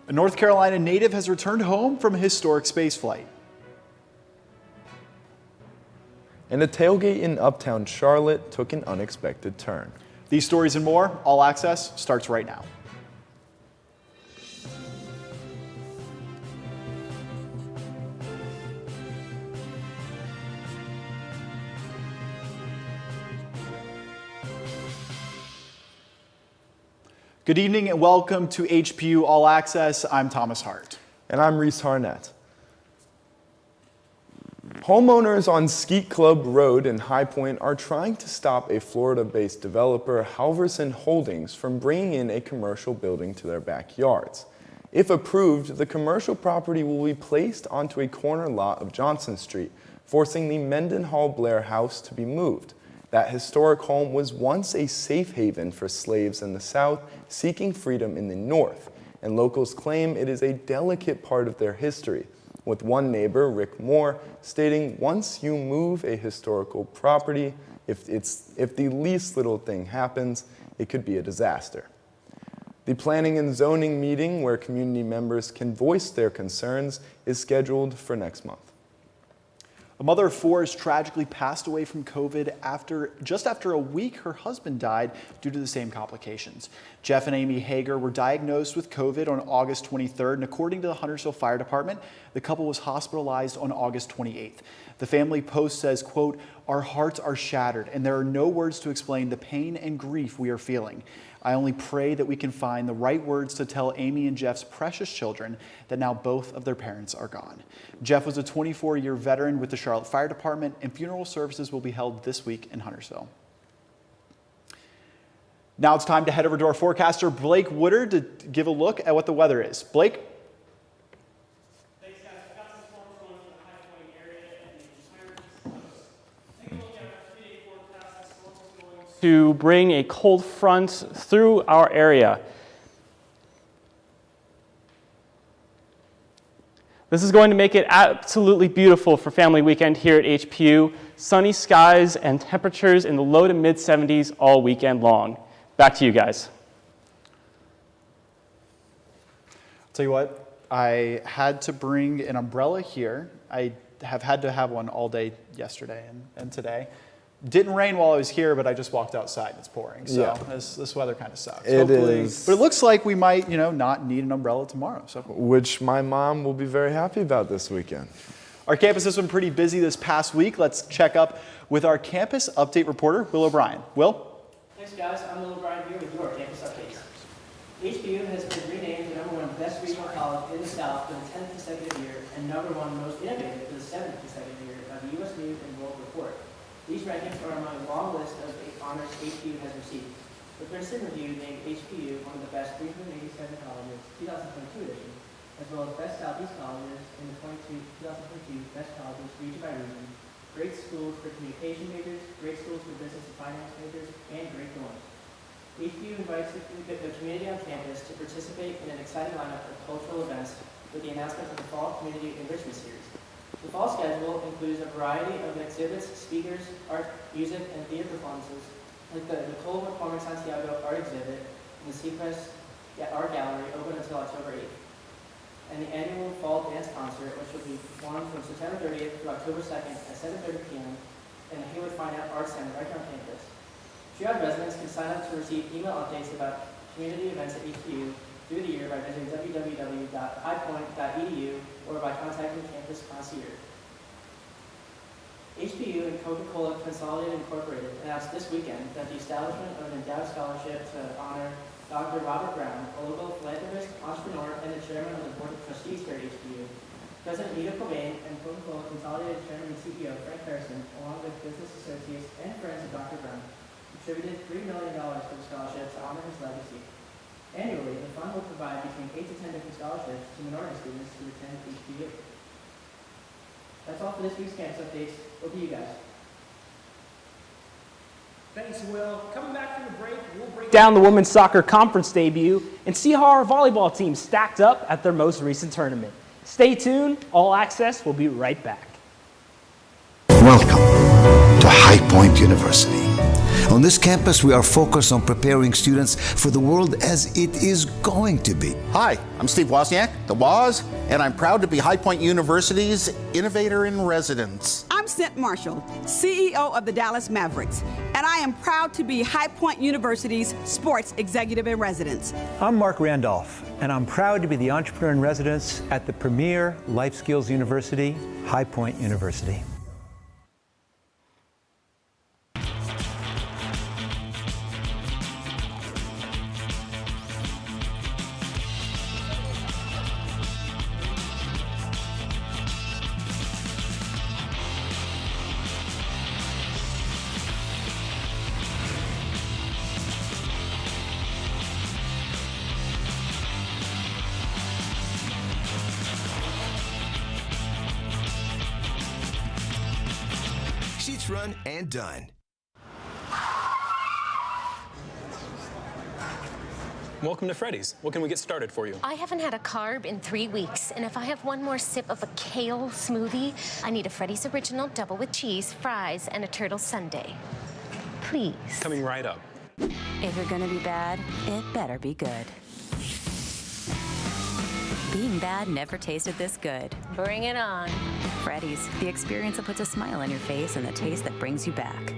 A North Carolina native has returned home from a historic spaceflight. And a tailgate in uptown Charlotte took an unexpected turn. These stories and more, All Access starts right now. Good evening and welcome to HPU All Access. I'm Thomas Hart. And I'm Reese Harnett. Homeowners on Skeet Club Road in High Point are trying to stop a Florida-based developer, Halverson Holdings, from bringing in a commercial building to their backyards. If approved, the commercial property will be placed onto a corner lot of Johnson Street, forcing the Mendenhall Blair house to be moved. That historic home was once a safe haven for slaves in the South seeking freedom in the North, and locals claim it is a delicate part of their history, with one neighbor, Rick Moore, stating once you move a historical property, if the least little thing happens, it could be a disaster. The planning and zoning meeting, where community members can voice their concerns, is scheduled for next month. A mother of four has tragically passed away from COVID just after a week her husband died due to the same complications. Jeff and Amy Hager were diagnosed with COVID on August 23rd, and according to the Huntersville Fire Department, the couple was hospitalized on August 28th. The family post says, quote, "Our hearts are shattered and there are no words to explain the pain and grief we are feeling. I only pray that we can find the right words to tell Amy and Jeff's precious children that now both of their parents are gone." Jeff was a 24-year veteran with the Charlotte Fire Department, and funeral services will be held this week in Huntersville. Now it's time to head over to our forecaster, Blake Woodard, to give a look at what the weather is. Blake? Thanks, guys. We've got some storms going for the High Point area and the entire East Coast. Take a look at our 3-day forecast. The storm is going to bring a cold front through our area. This is going to make it absolutely beautiful for family weekend here at HPU. Sunny skies and temperatures in the low to mid 70s all weekend long. Back to you guys. I'll tell you what, I had to bring an umbrella here. I have had to have one all day yesterday and today. Didn't rain while I was here, but I just walked outside. It's pouring, so yeah. this weather kind of sucks. It is. But it looks like we might, not need an umbrella tomorrow. So, Which my mom will be very happy about this weekend. our campus has been pretty busy this past week. Let's check up with our campus update reporter, Will O'Brien. Will? Thanks, guys. I'm Will O'Brien here with your campus updates. HBU has been renamed the #1 best regional college in the South for the 10th consecutive year and #1 most innovative for the 7th consecutive year by the U.S. News and World Report. These rankings are among a long list of honors HBU has received. The Princeton Review named HBU one of the best 387 colleges 2022 edition, as well as best Southeast colleges in the 2022 best colleges region by region, great schools for communication majors, great schools for business and finance majors, and great dorms. HBU invites the community on campus to participate in an exciting lineup of cultural events with the announcement of the Fall Community Enrichment Series. The fall schedule includes a variety of exhibits, speakers, art, music, and theater performances, like the Nicole McCormick Santiago art exhibit and the Seacrest Art Gallery open until October 8th, and the annual Fall Dance Concert, which will be performed from September 30th through October 2nd at 7:30 p.m. in the Hayward Fine Arts Center right on campus. Triad residents can sign up to receive email updates about community events at HBU through the year by visiting www.highpoint.edu or by contacting Campus Concierge. HBU and Coca-Cola Consolidated Incorporated announced this weekend that the establishment of an endowed scholarship to honor Dr. Robert Brown, a local philanthropist, entrepreneur, and the chairman of the Board of Trustees here at HBU. President Nita Cobain and Coca-Cola Consolidated Chairman and CEO Frank Harrison, along with business associates and friends of Dr. Brown, contributed $3 million to the scholarship to honor his legacy. Annually, the fund will provide between 8 to 10 different scholarships to minority students to attend HBU. That's all for this week's campus updates. Over to you guys. Thanks, Will. Coming back from the break, we'll break down the women's soccer conference debut and see how our volleyball team stacked up at their most recent tournament. Stay tuned. All Access will be right back. Welcome to High Point University. On this campus, we are focused on preparing students for the world as it is going to be. Hi, I'm Steve Wozniak, the Woz, and I'm proud to be High Point University's Innovator in Residence. I'm Cent Marshall, CEO of the Dallas Mavericks, and I am proud to be High Point University's Sports Executive in Residence. I'm Mark Randolph, and I'm proud to be the Entrepreneur in Residence at the premier life skills university, High Point University. Sheets run and done. Welcome to Freddy's. What can we get started for you? I haven't had a carb in 3 weeks, and if I have one more sip of a kale smoothie, I need a Freddy's Original double with cheese, fries, and a turtle sundae. Please. Coming right up. If you're gonna be bad, it better be good. Being bad never tasted this good. Bring it on. Freddy's, the experience that puts a smile on your face and the taste that brings you back.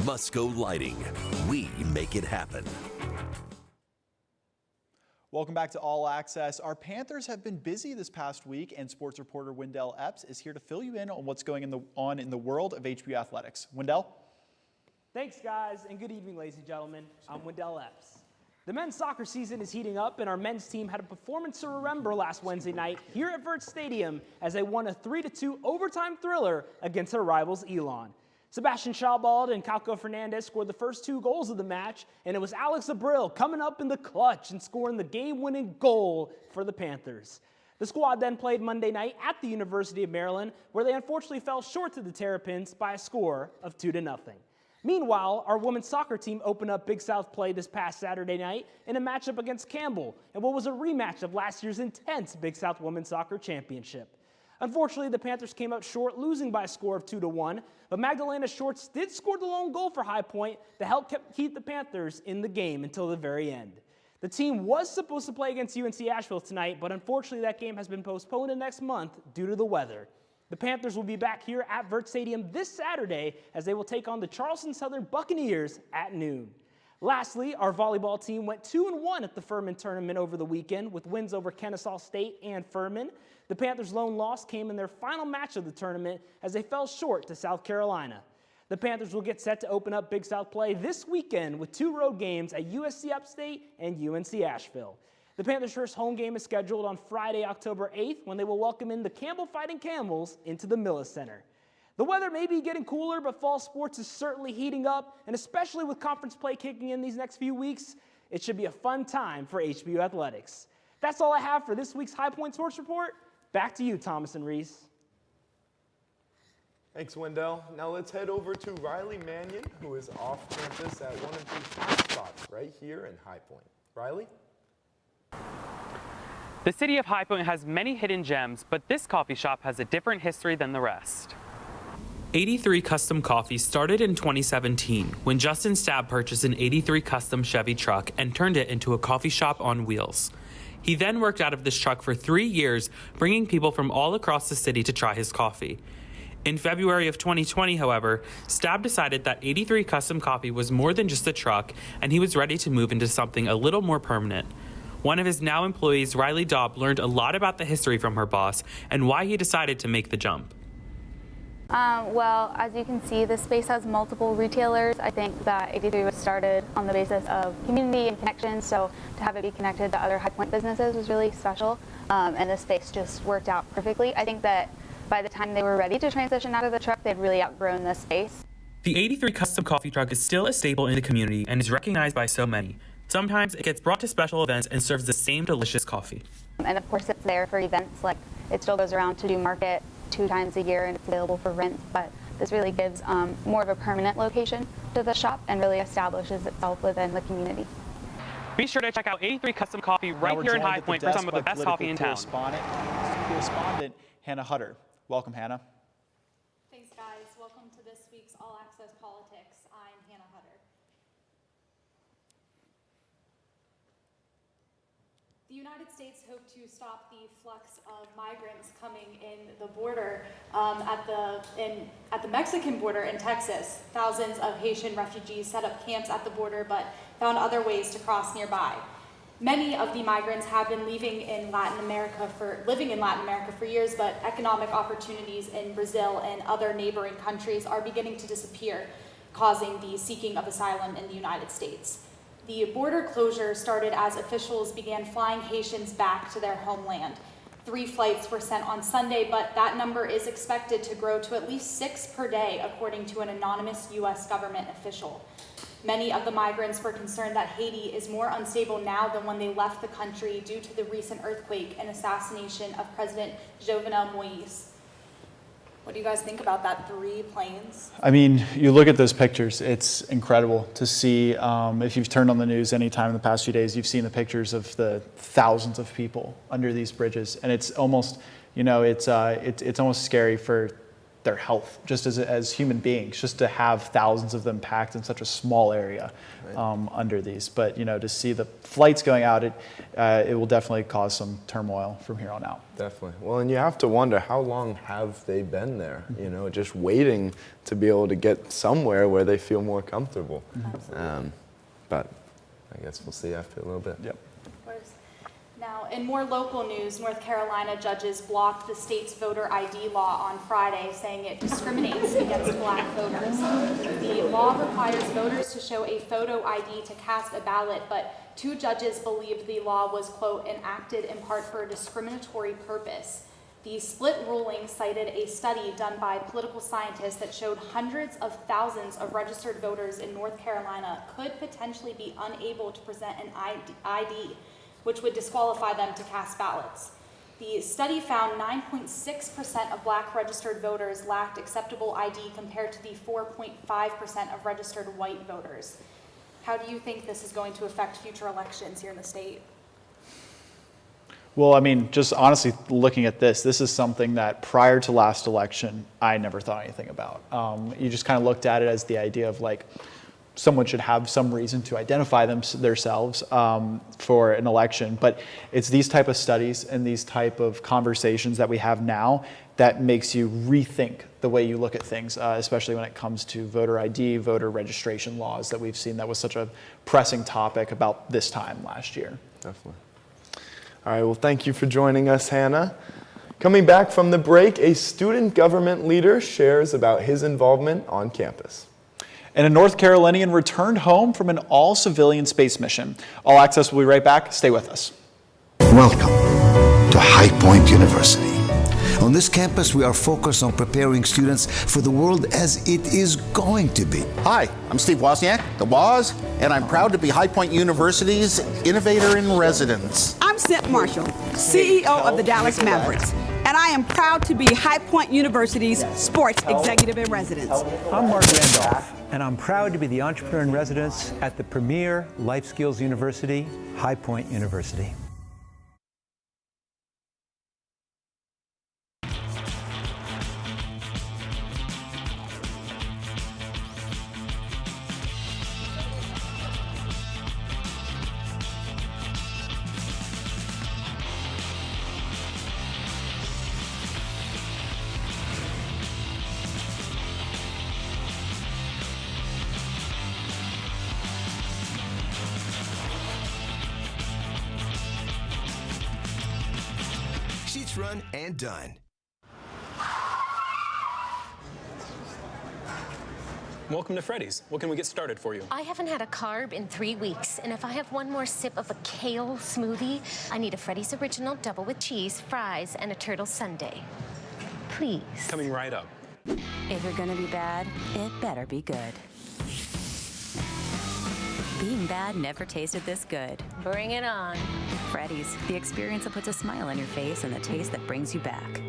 Musco Lighting. We make it happen. Welcome back to All Access. Our Panthers have been busy this past week, and sports reporter Wendell Epps is here to fill you in on what's going on in the world of HBU athletics. Wendell? Thanks, guys, and good evening, ladies and gentlemen. I'm Wendell Epps. The men's soccer season is heating up, and our men's team had a performance to remember last Wednesday night here at Vert Stadium as they won a 3-2 overtime thriller against their rivals Elon. Sebastian Schalbald and Calco Fernandez scored the first 2 goals of the match, and it was Alex Abril coming up in the clutch and scoring the game-winning goal for the Panthers. The squad then played Monday night at the University of Maryland, where they unfortunately fell short to the Terrapins by a score of 2-0. Meanwhile, our women's soccer team opened up Big South play this past Saturday night in a matchup against Campbell, and what was a rematch of last year's intense Big South Women's Soccer Championship. Unfortunately, the Panthers came up short, losing by a score of 2-1, but Magdalena Shorts did score the lone goal for High Point to help keep the Panthers in the game until the very end. The team was supposed to play against UNC Asheville tonight, but unfortunately that game has been postponed to next month due to the weather. The Panthers will be back here at Vert Stadium this Saturday as they will take on the Charleston Southern Buccaneers at noon. Lastly, our volleyball team went 2-1 at the Furman tournament over the weekend with wins over Kennesaw State and Furman. The Panthers' lone loss came in their final match of the tournament as they fell short to South Carolina. The Panthers will get set to open up Big South play this weekend with 2 road games at USC Upstate and UNC Asheville. The Panthers' first home game is scheduled on Friday, October 8th, when they will welcome in the Campbell Fighting Camels into the Millis Center. The weather may be getting cooler, but fall sports is certainly heating up, and especially with conference play kicking in these next few weeks, it should be a fun time for HBU athletics. That's all I have for this week's High Point Sports Report. Back to you, Thomas and Reese. Thanks, Wendell. Now let's head over to Riley Mannion, who is off campus at one of the hot spots right here in High Point. Riley? The city of High Point has many hidden gems, but this coffee shop has a different history than the rest. 83 Custom Coffee started in 2017 when Justin Stabb purchased an 83 Custom Chevy truck and turned it into a coffee shop on wheels. He then worked out of this truck for 3 years, bringing people from all across the city to try his coffee. In February of 2020, however, Stabb decided that 83 Custom Coffee was more than just a truck, and he was ready to move into something a little more permanent. One of his now employees, Riley Daub, learned a lot about the history from her boss and why he decided to make the jump. Well, as you can see, this space has multiple retailers. I think that 83 was started on the basis of community and connection, so to have it be connected to other High Point businesses was really special, and the space just worked out perfectly. I think that by the time they were ready to transition out of the truck, they'd really outgrown the space. The 83 Custom Coffee truck is still a staple in the community and is recognized by so many. Sometimes it gets brought to special events and serves the same delicious coffee. And of course it's there for events, like it still goes around to do market 2 times a year and it's available for rent, but this really gives more of a permanent location to the shop and really establishes itself within the community. Be sure to check out 83 Custom Coffee right here in High Point for some of the best coffee in town. Correspondent Hannah Hutter. Welcome, Hannah. Thanks, guys. Welcome to this week's All Access Politics. I'm Hannah Hutter. The United States hope to stop the flux of migrants coming in the border at the Mexican border in Texas. Thousands of Haitian refugees set up camps at the border, but found other ways to cross nearby. Many of the migrants have been living in Latin America for years, but economic opportunities in Brazil and other neighboring countries are beginning to disappear, causing the seeking of asylum in the United States. The border closure started as officials began flying Haitians back to their homeland. 3 flights were sent on Sunday, but that number is expected to grow to at least 6 per day, according to an anonymous U.S. government official. Many of the migrants were concerned that Haiti is more unstable now than when they left the country due to the recent earthquake and assassination of President Jovenel Moïse. What do you guys think about that? 3 planes? I mean, you look at those pictures, it's incredible to see. If you've turned on the news anytime in the past few days, you've seen the pictures of the thousands of people under these bridges. And it's almost, it's almost scary for their health, just as human beings, just to have thousands of them packed in such a small area under these. But, to see the flights going out, it will definitely cause some turmoil from here on out. Definitely. Well, and you have to wonder, how long have they been there? Just waiting to be able to get somewhere where they feel more comfortable. But I guess we'll see after a little bit. Yep. Now, in more local news, North Carolina judges blocked the state's voter ID law on Friday, saying it discriminates against black voters. The law requires voters to show a photo ID to cast a ballot, but 2 judges believed the law was, quote, enacted in part for a discriminatory purpose. The split ruling cited a study done by political scientists that showed hundreds of thousands of registered voters in North Carolina could potentially be unable to present an ID, which would disqualify them to cast ballots. The study found 9.6% of black registered voters lacked acceptable ID compared to the 4.5% of registered white voters. How do you think this is going to affect future elections here in the state? Well, I mean, just honestly looking at this is something that prior to last election, I never thought anything about. You just kind of looked at it as the idea of like, someone should have some reason to identify themselves for an election. But it's these type of studies and these type of conversations that we have now that makes you rethink the way you look at things, especially when it comes to voter ID, voter registration laws that we've seen that was such a pressing topic about this time last year. Definitely. All right, well, thank you for joining us, Hannah. Coming back from the break, a student government leader shares about his involvement on campus. And a North Carolinian returned home from an all-civilian space mission. All Access will be right back. Stay with us. Welcome to High Point University. On this campus, we are focused on preparing students for the world as it is going to be. Hi, I'm Steve Wozniak, the Woz, and I'm proud to be High Point University's Innovator in Residence. I'm Cent Marshall, CEO of the Dallas Mavericks, and I am proud to be High Point University's Sports Executive in Residence. I'm Mark Randolph, and I'm proud to be the Entrepreneur in Residence at the premier life skills university, High Point University. Sheets run and done. Welcome to Freddy's. What can we get started for you? I haven't had a carb in 3 weeks, and if I have one more sip of a kale smoothie, I need a Freddy's Original double with cheese, fries, and a turtle sundae. Please. Coming right up. If you're gonna be bad, it better be good. Being bad never tasted this good. Bring it on. Freddy's, the experience that puts a smile on your face and the taste that brings you back.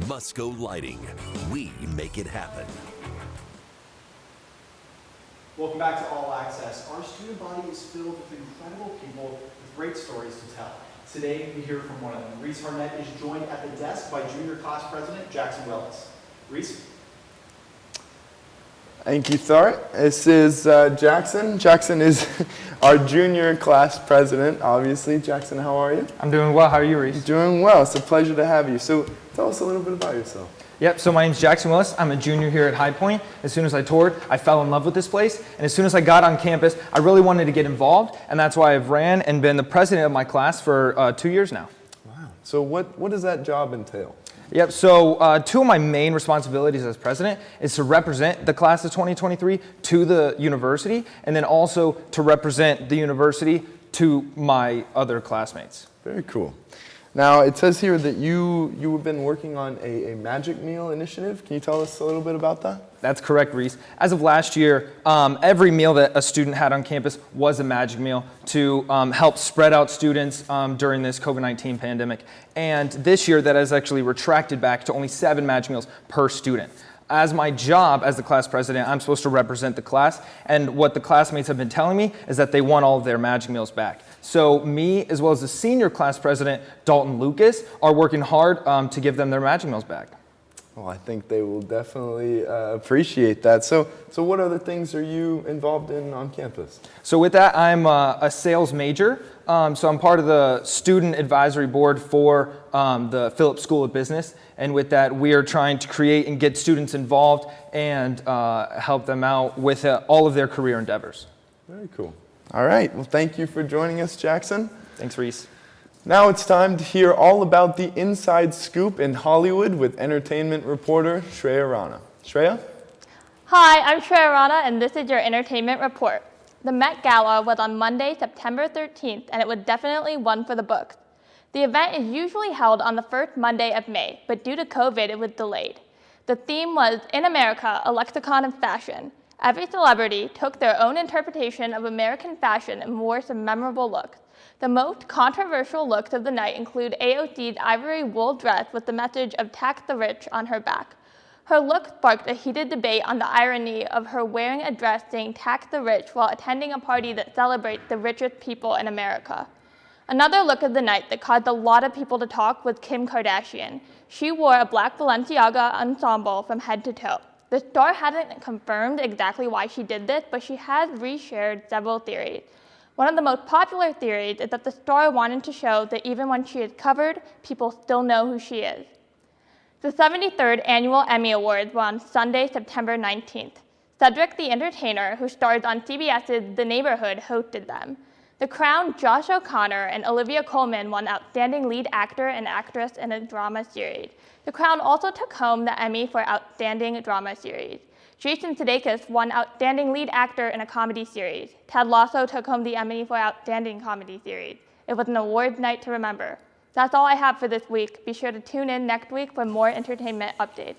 Musco Lighting. We make it happen. Welcome back to All Access. Our student body is filled with incredible people with great stories to tell. Today, we hear from one of them. Reese Harnett is joined at the desk by junior class president Jackson Willis. Reese? Thank you, Thart. This is Jackson. Jackson is our junior class president, obviously. Jackson, how are you? I'm doing well. How are you, Reese? Doing well. It's a pleasure to have you. So tell us a little bit about yourself. Yep, so my name's Jackson Willis. I'm a junior here at High Point. As soon as I toured, I fell in love with this place. And as soon as I got on campus, I really wanted to get involved. And that's why I've ran and been the president of my class for 2 years now. Wow. So what does that job entail? Yep, so two of my main responsibilities as president is to represent the class of 2023 to the university, and then also to represent the university to my other classmates. Very cool. Now, it says here that you have been working on a Magic Meal initiative. Can you tell us a little bit about that? That's correct, Reese. As of last year, every meal that a student had on campus was a Magic Meal to help spread out students during this COVID-19 pandemic. And this year, that has actually retracted back to only 7 Magic Meals per student. As my job as the class president, I'm supposed to represent the class, and what the classmates have been telling me is that they want all of their Magic Meals back. So me, as well as the senior class president, Dalton Lucas, are working hard to give them their Magic Meals back. Well, I think they will definitely appreciate that. So what other things are you involved in on campus? So with that, I'm a sales major. So I'm part of the student advisory board for the Phillips School of Business. And with that, we are trying to create and get students involved and help them out with all of their career endeavors. Very cool. All right. Well, thank you for joining us, Jackson. Thanks, Reese. Now it's time to hear all about the inside scoop in Hollywood with entertainment reporter Shreya Rana. Shreya? Hi, I'm Shreya Rana, and this is your entertainment report. The Met Gala was on Monday, September 13th, and it was definitely one for the books. The event is usually held on the first Monday of May, but due to COVID, it was delayed. The theme was In America, a Lexicon of Fashion. Every celebrity took their own interpretation of American fashion and wore some memorable looks. The most controversial looks of the night include AOC's ivory wool dress with the message of tax the rich on her back. Her look sparked a heated debate on the irony of her wearing a dress saying tax the rich while attending a party that celebrates the richest people in America. Another look of the night that caused a lot of people to talk was Kim Kardashian. She wore a black Balenciaga ensemble from head to toe. The star hadn't confirmed exactly why she did this, but she has reshared several theories. One of the most popular theories is that the star wanted to show that even when she is covered, people still know who she is. The 73rd Annual Emmy Awards were on Sunday, September 19th. Cedric the Entertainer, who stars on CBS's The Neighborhood, hosted them. The Crown, Josh O'Connor and Olivia Colman won Outstanding Lead Actor and Actress in a Drama Series. The Crown also took home the Emmy for Outstanding Drama Series. Jason Sudeikis won Outstanding Lead Actor in a Comedy Series. Ted Lasso took home the Emmy for Outstanding Comedy Series. It was an awards night to remember. That's all I have for this week. Be sure to tune in next week for more entertainment updates.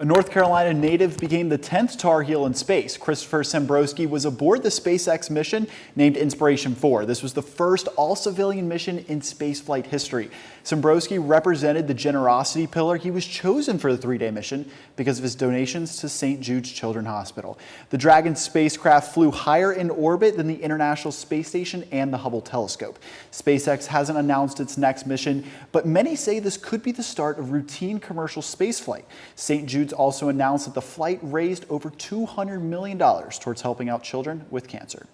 A North Carolina native became the 10th Tar Heel in space. Christopher Sembrowski was aboard the SpaceX mission named Inspiration 4. This was the first all-civilian mission in spaceflight history. Sembrowski represented the generosity pillar. He was chosen for the 3-day mission because of his donations to St. Jude's Children's Hospital. The Dragon spacecraft flew higher in orbit than the International Space Station and the Hubble telescope. SpaceX hasn't announced its next mission, but many say this could be the start of routine commercial spaceflight. St. Jude's also announced that the flight raised over $200 million towards helping out children with cancer.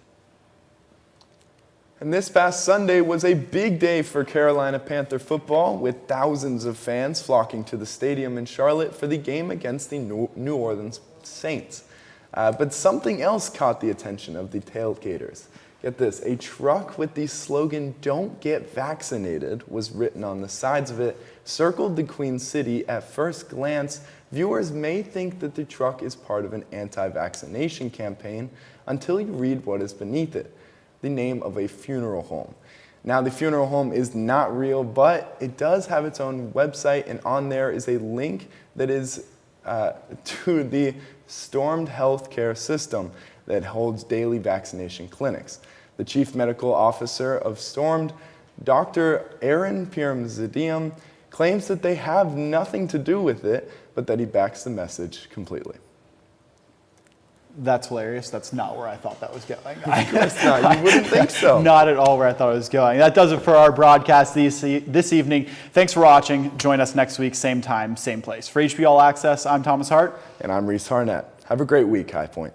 And this past Sunday was a big day for Carolina Panther football, with thousands of fans flocking to the stadium in Charlotte for the game against the New Orleans Saints. But something else caught the attention of the tailgaters. Get this, a truck with the slogan, "Don't get vaccinated," was written on the sides of it, circled the Queen City. At first glance, viewers may think that the truck is part of an anti-vaccination campaign until you read what is beneath it, the name of a funeral home. Now, the funeral home is not real, but it does have its own website, and on there is a link that is to the Stormed Healthcare System that holds daily vaccination clinics. The chief medical officer of Stormed, Dr. Aaron Piramzidium, claims that they have nothing to do with it, but that he backs the message completely. That's hilarious. That's not where I thought that was going. Of course not. You wouldn't think so. Not at all where I thought it was going. That does it for our broadcast this evening. Thanks for watching. Join us next week, same time, same place. For HB All Access, I'm Thomas Hart. And I'm Reese Harnett. Have a great week, High Point.